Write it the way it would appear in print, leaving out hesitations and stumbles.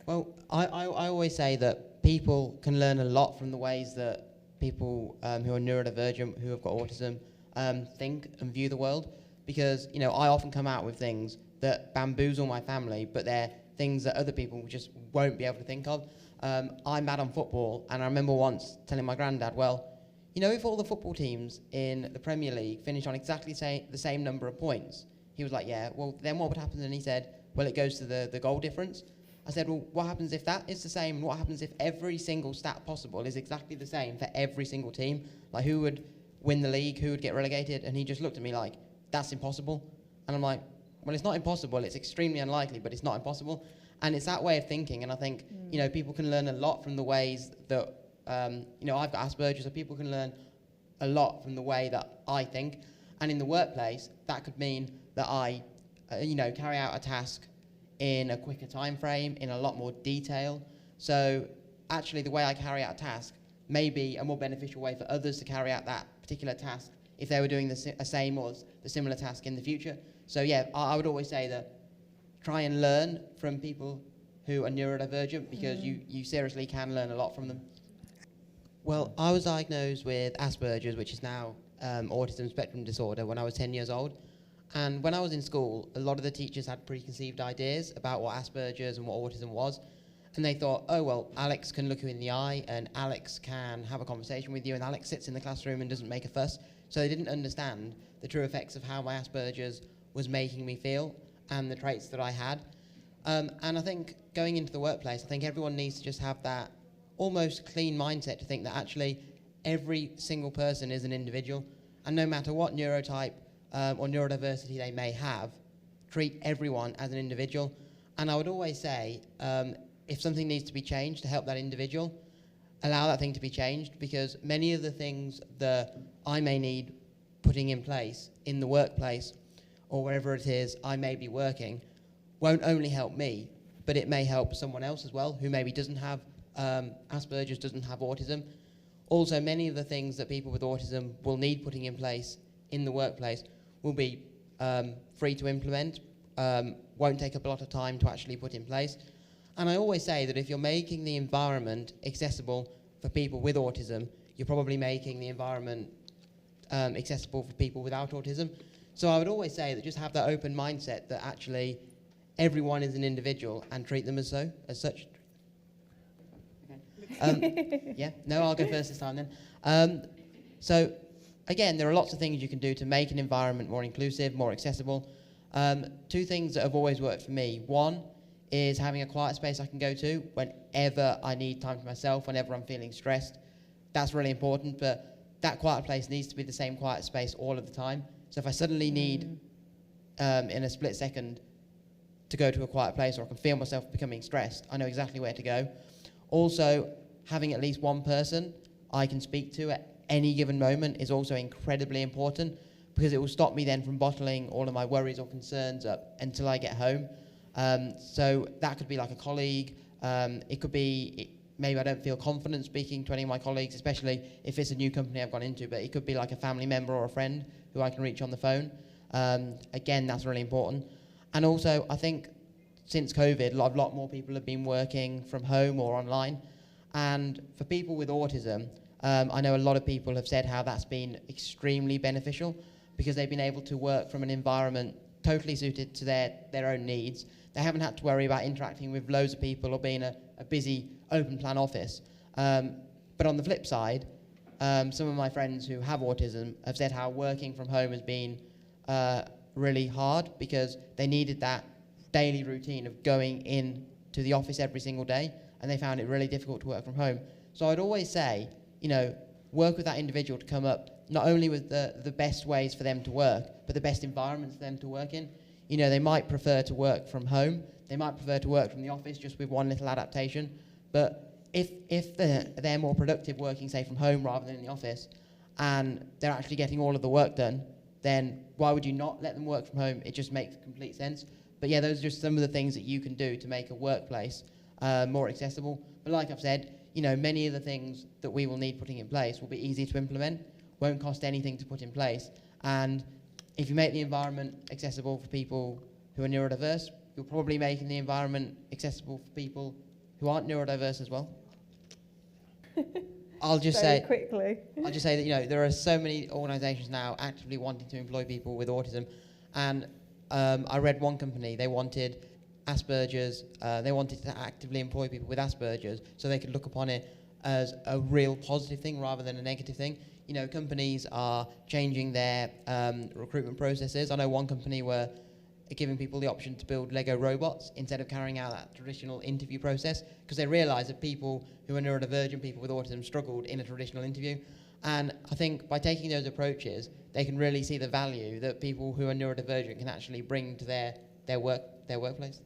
Well, I always say that people can learn a lot from the ways that people who are neurodivergent, who have got autism, think and view the world. Because, you know, I often come out with things that bamboozle my family, but they're things that other people just won't be able to think of. I'm mad on football, and I remember once telling my granddad, well, you know, if all the football teams in the Premier League finish on exactly the same number of points, he was like, yeah, well, then what would happen? And he said, well, it goes to the goal difference. I said, well, what happens if that is the same? And what happens if every single stat possible is exactly the same for every single team? Like, who would win the league? Who would get relegated? And he just looked at me like, that's impossible. And I'm like, well, it's not impossible. It's extremely unlikely, but it's not impossible. And it's that way of thinking. And I think, you know, people can learn a lot from the ways that, you know, I've got Asperger's, so people can learn a lot from the way that I think. And in the workplace, that could mean that I, you know, carry out a task in a quicker time frame, in a lot more detail. So actually the way I carry out a task may be a more beneficial way for others to carry out that particular task if they were doing the same or the similar task in the future. So yeah, I would always say that try and learn from people who are neurodivergent, because you seriously can learn a lot from them. Well, I was diagnosed with Asperger's, which is now autism spectrum disorder, when I was 10 years old. And when I was in school, a lot of the teachers had preconceived ideas about what Asperger's and what autism was. And they thought, oh, well, Alex can look you in the eye, and Alex can have a conversation with you, and Alex sits in the classroom and doesn't make a fuss. So they didn't understand the true effects of how my Asperger's was making me feel and the traits that I had. And I think going into the workplace, I think everyone needs to just have that almost clean mindset to think that actually every single person is an individual. And no matter what neurotype or neurodiversity they may have, treat everyone as an individual. And I would always say, if something needs to be changed to help that individual, allow that thing to be changed, because many of the things that I may need putting in place in the workplace or wherever it is I may be working won't only help me, but it may help someone else as well who maybe doesn't have Asperger's, doesn't have autism. Also, many of the things that people with autism will need putting in place in the workplace will be free to implement, won't take up a lot of time to actually put in place. And I always say that if you're making the environment accessible for people with autism, you're probably making the environment accessible for people without autism. So I would always say that just have that open mindset that actually everyone is an individual and treat them as such. Okay. Yeah, no, I'll go first this time then. So again, there are lots of things you can do to make an environment more inclusive, more accessible. Two things that have always worked for me. One is having a quiet space I can go to whenever I need time for myself, whenever I'm feeling stressed. That's really important, but that quiet place needs to be the same quiet space all of the time. So if I suddenly need, in a split second, to go to a quiet place, or I can feel myself becoming stressed, I know exactly where to go. Also, having at least one person I can speak to at any given moment is also incredibly important, because it will stop me then from bottling all of my worries or concerns up until I get home. So that could be like a colleague. It could be, maybe I don't feel confident speaking to any of my colleagues, especially if it's a new company I've gone into, but it could be like a family member or a friend who I can reach on the phone. Again, that's really important. And also, I think since COVID, a lot more people have been working from home or online. And for people with autism, I know a lot of people have said how that's been extremely beneficial, because they've been able to work from an environment totally suited to their own needs. They haven't had to worry about interacting with loads of people or being a busy open plan office. But on the flip side, some of my friends who have autism have said how working from home has been really hard, because they needed that daily routine of going in to the office every single day, and they found it really difficult to work from home. So I'd always say, you know, work with that individual to come up not only with the best ways for them to work, but the best environments for them to work in. You know, they might prefer to work from home, they might prefer to work from the office just with one little adaptation, but if they're more productive working, say, from home rather than in the office, and they're actually getting all of the work done, then why would you not let them work from home? It just makes complete sense. But yeah, those are just some of the things that you can do to make a workplace more accessible. But like I've said, you know, many of the things that we will need putting in place will be easy to implement, won't cost anything to put in place. And if you make the environment accessible for people who are neurodiverse, you're probably making the environment accessible for people who aren't neurodiverse as well. I'll just Very say quickly. I'll just say that, you know, there are so many organisations now actively wanting to employ people with autism, and I read one company, they wanted Asperger's, they wanted to actively employ people with Asperger's so they could look upon it as a real positive thing rather than a negative thing. You know, companies are changing their recruitment processes. I know one company were giving people the option to build Lego robots instead of carrying out that traditional interview process, because they realised that people who are neurodivergent, people with autism, struggled in a traditional interview. And I think by taking those approaches, they can really see the value that people who are neurodivergent can actually bring to their workplace.